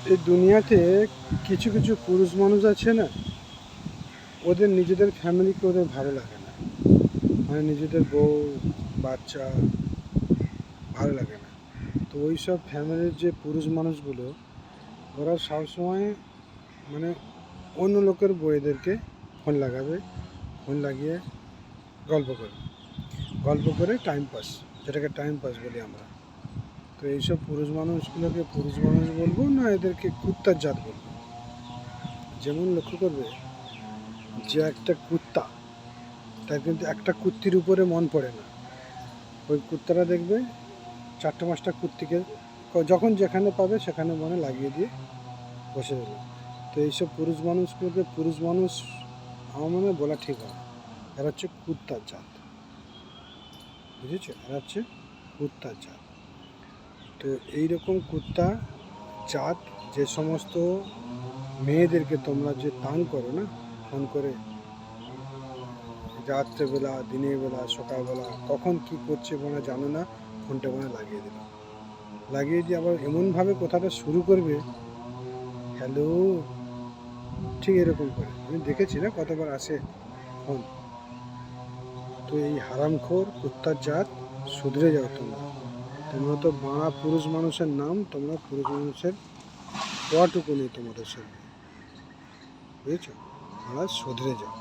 এই দুনিয়াতে কিছু কিছু পুরুষ মানুষ আছে না, ওদের নিজেদের ফ্যামিলিকে ওদের ভালো লাগে না, মানে নিজেদের বউ বাচ্চা ভালো লাগে না। তো ওই সব ফ্যামিলির যে পুরুষ মানুষগুলো, ওরা সবসময় মানে অন্য লোকের বউদেরকে ফোন লাগাবে, ফোন লাগিয়ে গল্প করবে, গল্প করে টাইম পাস, যেটাকে টাইম পাস বলি আমরা। তো এইসব পুরুষ মানুষগুলোকে পুরুষ মানুষ বলবো না এদেরকে কুত্তার জাত বলবো? যেমন লক্ষ্য করবে যে একটা কুত্তা, তার কিন্তু একটা কুত্তির উপরে মন পড়ে না। ওই কুত্তারা দেখবে 4-5টা কুত্তিকে যখন যেখানে পাবে সেখানে মনে লাগিয়ে দিয়ে বসে রইল। তো এইসব পুরুষ মানুষগুলোকে পুরুষ মানুষ আমার মনে হয় বলা ঠিক হয়। এরা হচ্ছে কুত্তার জাত, বুঝেছো? এরা হচ্ছে কুত্তার জাত। তো এইরকম কুত্তা জাত যে সমস্ত মেয়েদেরকে তোমরা যে তাং করো না ফোন করে, রাত্রেবেলা দিনের বেলা সকালবেলা কখন কি করছে বোনা জানো না, ফোনটা বোনা লাগিয়ে দিল, লাগিয়ে দিয়ে আবার এমনভাবে কথাটা শুরু করবে, হ্যালো, ঠিক এরকম করে আমি দেখেছি না কতবার আসে ফোন। তো এই হারামখোর কুত্তার জাত, শুধরে যাও তোমরা। তোমরা তো বাড়া পুরুষ মানুষের নাম, তোমরা পুরুষ মানুষের হওয়াটুকু নেই তোমাদের সামনে, বুঝেছো? বাড়া শুধরে যাও।